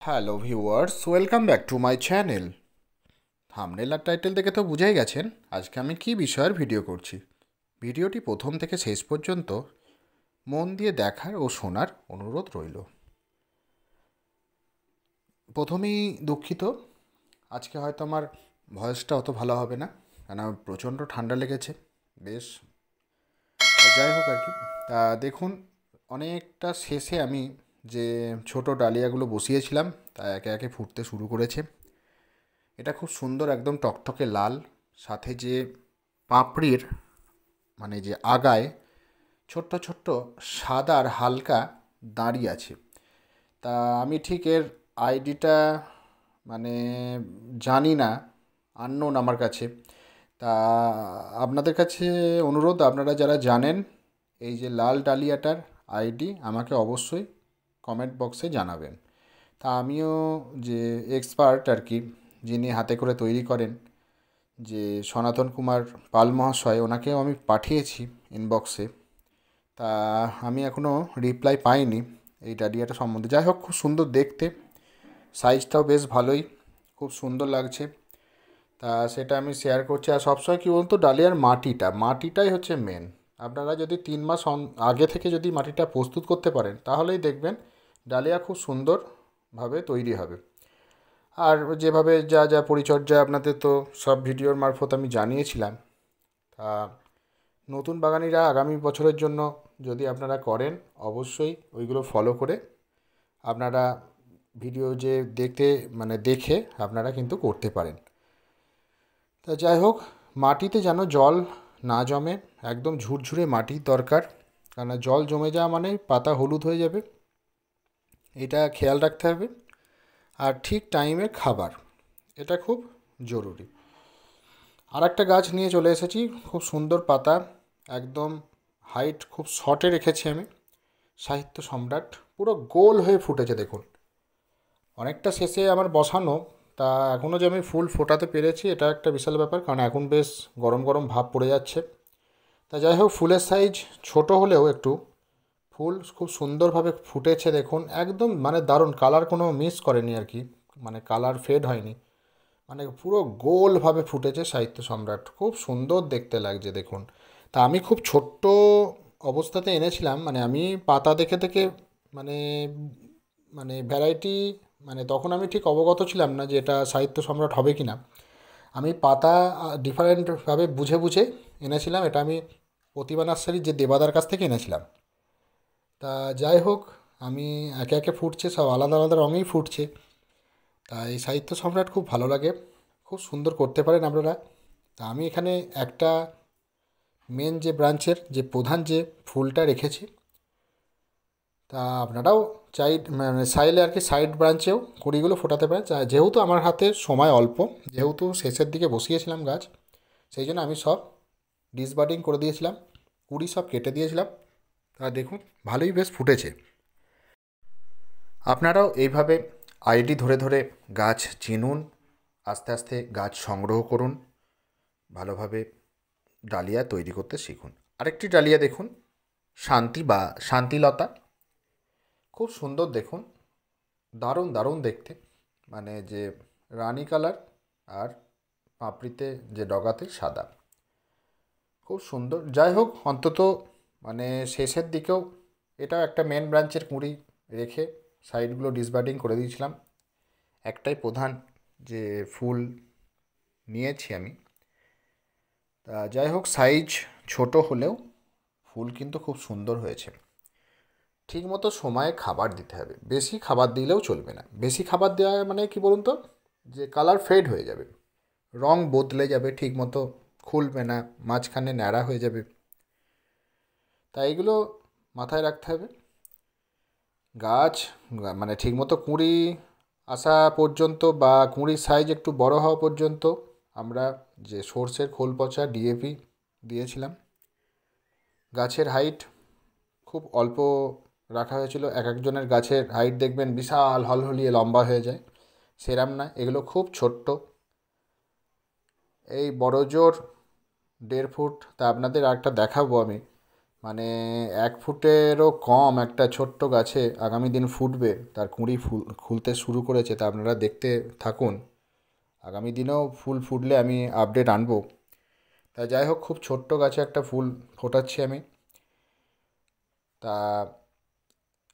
Hello viewers, welcome back to my channel. Thumbnail আর title দেখে তো বুঝেই গেছেন আজকে আমি কী বিষয়ের ভিডিও করছি। ভিডিওটি প্রথম থেকে শেষ পর্যন্ত মন দিয়ে দেখার ও শোনার অনুরোধ রইল। প্রথমেই দুঃখিত, আজকে হয়তো আমার ভয়েসটা অত ভালো হবে না, কারণ আমার প্রচণ্ড ঠান্ডা লেগেছে। বেশ, যাই হোক আর কি। তা দেখুন, অনেকটা শেষে আমি যে ছোট ডালিয়াগুলো বসিয়েছিলাম তা একে একে ফুটতে শুরু করেছে। এটা খুব সুন্দর, একদম টকটকে লাল, সাথে যে পাপড়ির মানে যে আগায় ছোট্ট ছোট্ট সাদা আর হালকা দাঁড়িয়ে আছে। তা আমি ঠিক এর আইডিটা মানে জানি না, আননোন আমার কাছে। তা আপনাদের কাছে অনুরোধ, আপনারা যারা জানেন এই যে লাল ডালিয়াটার আইডি আমাকে অবশ্যই কমেন্ট বক্সে জানাবেন। তা আমিও যে এক্সপার্ট আর কি, যিনি হাতে করে তৈরি করেন, যে সনাতন কুমার পাল মহাশয়, ওনাকেও আমি পাঠিয়েছি ইনবক্সে। তা আমি এখনও রিপ্লাই পাইনি এই ডালিয়াটা সম্বন্ধে। যাই হোক, খুব সুন্দর দেখতে, সাইজটাও বেশ ভালোই, খুব সুন্দর লাগছে। তা সেটা আমি শেয়ার করছি। আর সবসময় কী বলুন তো, ডালিয়ার মাটিটাই হচ্ছে মেন। আপনারা যদি 3 মাস আগে থেকে যদি মাটিটা প্রস্তুত করতে পারেন, তাহলেই দেখবেন ডালিয়া খুব সুন্দরভাবে তৈরি হবে। আর যেভাবে যা যা পরিচর্যা আপনাদের তো সব ভিডিওর মারফত আমি জানিয়েছিলাম। তা নতুন বাগানিরা আগামী বছরের জন্য যদি আপনারা করেন, অবশ্যই ওইগুলো ফলো করে আপনারা ভিডিও যে দেখতে দেখে আপনারা কিন্তু করতে পারেন। তা যাই হোক, মাটিতে যেন জল না জমে, একদম ঝুরঝুরে মাটি দরকার, কেন জল জমে যাওয়া মানে পাতা হলুদ হয়ে যাবে, এটা খেয়াল রাখতে হবে। আর ঠিক টাইমে খাবার, এটা খুব জরুরি। আর একটা গাছ নিয়ে চলে এসেছি, খুব সুন্দর পাতা, একদম হাইট খুব শর্টে রেখেছি আমি, সাহিত্য সম্রাট, পুরো গোল হয়ে ফুটেছে দেখুন। অনেকটা শেষে আমার বসানো, তা এখনও যে আমি ফুল ফোটাতে পেরেছি এটা একটা বিশাল ব্যাপার, কারণ এখন বেশ গরম গরম ভাব পড়ে যাচ্ছে। তা যাই হোক, ফুলের সাইজ ছোট হলেও একটু ফুল খুব সুন্দরভাবে ফুটেছে দেখুন, একদম দারুণ, কালার কোনো মিস করেনি আর কি, কালার ফেড হয়নি, পুরো গোলভাবে ফুটেছে সাহিত্য সম্রাট, খুব সুন্দর দেখতে লাগছে দেখুন। তা আমি খুব ছোট্ট অবস্থাতে এনেছিলাম, আমি পাতা দেখে দেখে মানে ভ্যারাইটি, তখন আমি ঠিক অবগত ছিলাম না যে এটা সাহিত্য সম্রাট হবে কি না। আমি পাতা ডিফারেন্টভাবে বুঝে বুঝে এনেছিলাম, এটা আমি প্রতিভা নার্সারির যে দেবাদার কাছ থেকে এনেছিলাম। তা যাই হোক, আমি একে একে ফুটছে, সব আলাদা আলাদা রঙেই ফুটছে। তাই সাহিত্য সম্রাট খুব ভালো লাগে, খুব সুন্দর করতে পারেন আপনারা। তা আমি এখানে একটা মেন যে ব্রাঞ্চের যে প্রধান যে ফুলটা রেখেছি, তা আপনারাও চাইলে আর কি সাইড ব্রাঞ্চেও কুড়িগুলো ফোটাতে পারেন। যেহেতু আমার হাতে সময় অল্প, যেহেতু শেষের দিকে বসিয়েছিলাম গাছ, সেই জন্য আমি সব ডিসবার্ডিং করে দিয়েছিলাম, কুড়ি সব কেটে দিয়েছিলাম। তা দেখুন, ভালোই বেশ ফুটেছে। আপনারাও এইভাবে আইডি ধরে ধরে গাছ চিনুন, আস্তে আস্তে গাছ সংগ্রহ করুন, ভালোভাবে ডালিয়া তৈরি করতে শিখুন। আরেকটি ডালিয়া দেখুন, শান্তিলতা, খুব সুন্দর দেখুন, দারুণ দারুণ দেখতে, যে রানী কালার, আর পাপড়িতে যে ডগাতে সাদা, খুব সুন্দর। যাই হোক, অন্তত শেষের দিকেও এটাও একটা মেন ব্রাঞ্চের কুঁড়ি রেখে সাইডগুলো ডিসবার্ডিং করে দিয়েছিলাম। একটাই প্রধান যে ফুল নিয়েছি আমি। তা যাই হোক, সাইজ ছোট হলেও ফুল কিন্তু খুব সুন্দর হয়েছে। ঠিকমতো সময়ে খাবার দিতে হবে, বেশি খাবার দিলেও চলবে না। বেশি খাবার দেওয়া কি বলুন তো, যে কালার ফেড হয়ে যাবে, রং বদলে যাবে, ঠিকমতো খুলবে না, মাঝখানে ন্যাড়া হয়ে যাবে। তাই এগুলো মাথায় রাখতে হবে। গাছ ঠিকমতো কুঁড়ি আসা পর্যন্ত বা কুঁড়ির সাইজ একটু বড় হওয়া পর্যন্ত আমরা যে সর্ষের খোল পচা ডিএপি দিয়েছিলাম। গাছের হাইট খুব অল্প রাখা হয়েছিল, এক একজনের গাছের হাইট দেখবেন বিশাল হলহলিয়ে লম্বা হয়ে যায়, সেরাম না, এগুলো খুব ছোট্ট, এই বড় জোর 1.5 ফুট। তা আপনাদের আরেকটা দেখাবো আমি, মানে 1 ফুটেরও কম একটা ছোট্ট গাছে আগামী দিন ফুটবে, তার কুঁড়ি খুলতে শুরু করেছে। তা আপনারা দেখতে থাকুন, আগামী দিনেও ফুল ফুটলে আমি আপডেট আনবো। তা যাই হোক, খুব ছোট্ট গাছে একটা ফুল ফোটাচ্ছি আমি। তা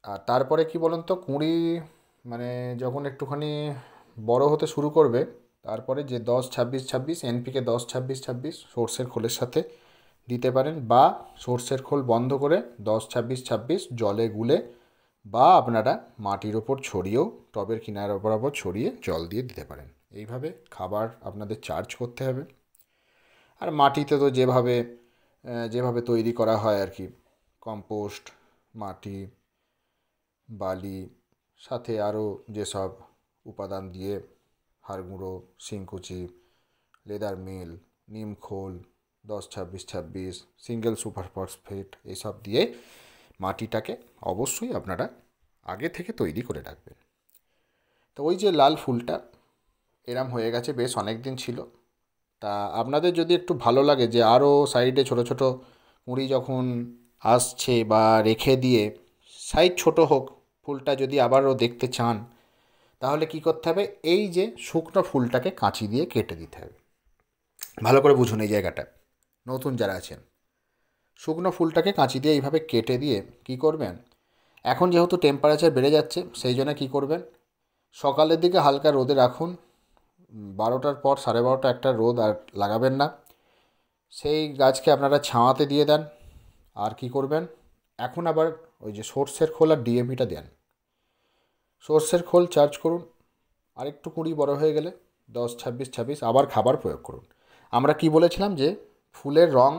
আর তারপরে কি বলুন তো, কুঁড়ি মানে যখন একটুখানি বড় হতে শুরু করবে, তারপরে যে 10-26-26 এনপিকে 10-26-26 সর্ষের খোলের সাথে দিতে পারেন, বা সর্ষের খোল বন্ধ করে 10-26-26 জলে গুলে, বা আপনারা মাটির ওপর ছড়িয়েও, টবের কিনার বরাবর ছড়িয়ে জল দিয়ে দিতে পারেন। এইভাবে খাবার আপনাদের চার্জ করতে হবে। আর মাটিতে তো যেভাবে যেভাবে তৈরি করা হয় আর কি, কম্পোস্ট, মাটি, বালি, সাথে আরও যেসব উপাদান দিয়ে, হাড় গুঁড়ো, শিংকুচি, লেদার মিল, নিম খোল, 10-26-26, সিঙ্গেল সুপার ফসফেট, এসব দিয়ে মাটিটাকে অবশ্যই আপনারা আগে থেকে তৈরি করে রাখবেন। তো ওই যে লাল ফুলটা এরম হয়ে গেছে, বেশ অনেক দিন ছিল। তা আপনাদের যদি একটু ভালো লাগে যে আরও সাইডে ছোট ছোট কুঁড়ি যখন আসছে, বা রেখে দিয়ে সাইজ ছোট হোক ফুলটা যদি আবারও দেখতে চান, তাহলে কি করতে হবে, এই যে শুকনো ফুলটাকে কাঁচি দিয়ে কেটে দিতে হবে। ভালো করে বুঝুন এই জায়গাটা, নতুন যারা আছেন, শুকনো ফুলটাকে কাঁচি দিয়ে এইভাবে কেটে দিয়ে কি করবেন, এখন যেহেতু টেম্পারেচার বেড়ে যাচ্ছে, সেই জন্য কী করবেন, সকালের দিকে হালকা রোদে রাখুন। 12টার পর, 12:30 একটা রোদ আর লাগাবেন না। সেই গাছকে আপনারা ছাওয়াতে দিয়ে দেন। আর কি করবেন, এখন আবার ওই যে সর্ষের খোল আর ডিএপিটা দেন। সর্ষের খোল চার্জ করুন, আর একটু কুঁড়ি বড় হয়ে গেলে 10-26-26 আবার খাবার প্রয়োগ করুন। আমরা কি বলেছিলাম যে ফুলের রং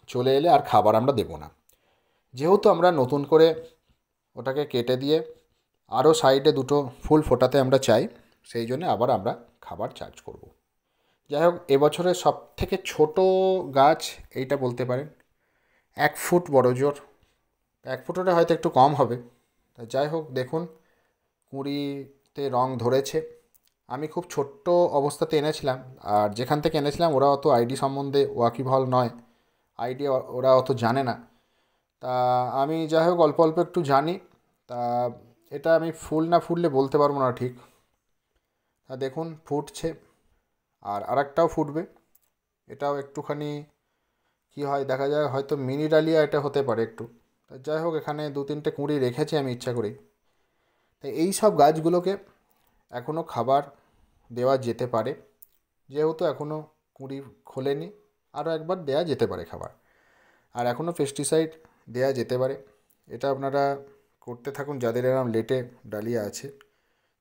চলে এলে আর খাবার আমরা দেব না। যেহেতু আমরা নতুন করে ওটাকে কেটে দিয়ে আরও সাইডে দুটো ফুল ফোটাতে আমরা চাই, সেই জন্য আবার আমরা খাবার চার্জ করব। যাই হোক, এবছরের সব থেকে ছোটো গাছ এইটা বলতে পারেন, 1 ফুট বড় জোর। 1 ফুটের হয়তো একটু কম হবে। তা যাই হোক, দেখুন কুঁড়িতে রং ধরেছে। আমি খুব ছোট্ট অবস্থাতে এনেছিলাম, আর যেখান থেকে এনেছিলাম ওরা অত আইডি সম্বন্ধে ওয়াকিবহাল নয়, আইডিয়া ওরা অত জানে না। তা আমি যাই হোক অল্প অল্প একটু জানি। তা এটা আমি ফুল না ফুললে বলতে পারবো না ঠিক। তা দেখুন ফুটছে, আর আরেকটাও ফুটবে। এটাও একটুখানি কি হয় দেখা যায়, হয়তো মিনি ডালিয়া এটা হতে পারে একটু। তা যাই হোক, এখানে 2-3টে কুঁড়ি রেখেছি আমি ইচ্ছা করেই। তাই এই সব গাছগুলোকে এখনও খাবার দেওয়া যেতে পারে, যেহেতু এখনও কুঁড়ি খোলেনি, আরও একবার দেওয়া যেতে পারে খাবার। আর এখনও পেস্টিসাইড দেওয়া যেতে পারে। এটা আপনারা করতে থাকুন, যাদের এরকম লেটে ডালিয়া আছে,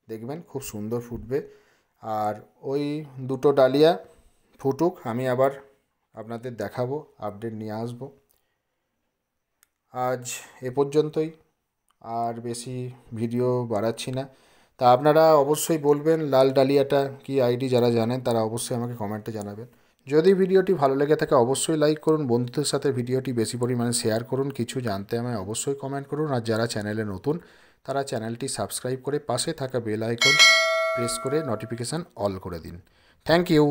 দেখবেন খুব সুন্দর ফুটবে। আর ওই 2টো ডালিয়া ফুটুক, আমি আবার আপনাদের দেখাবো, আপডেট নিয়ে আসবো। আজ এ পর্যন্তই, আর বেশি ভিডিও বাড়াচ্ছি না। তা আপনারা অবশ্যই বলবেন লাল ডালিয়াটা কি আইডি, যারা জানেন তারা অবশ্যই আমাকে কমেন্টে জানাবেন। যদি ভিডিওটি ভালো লেগে থাকে অবশ্যই লাইক করুন, বন্ধুদের সাথে ভিডিওটি বেশি পরিমাণে শেয়ার করুন, কিছু জানতে আমায় অবশ্যই কমেন্ট করুন। আর যারা চ্যানেলে নতুন, তারা চ্যানেলটি সাবস্ক্রাইব করে পাশে থাকা বেল আইকন প্রেস করে নোটিফিকেশান অল করে দিন। Thank you.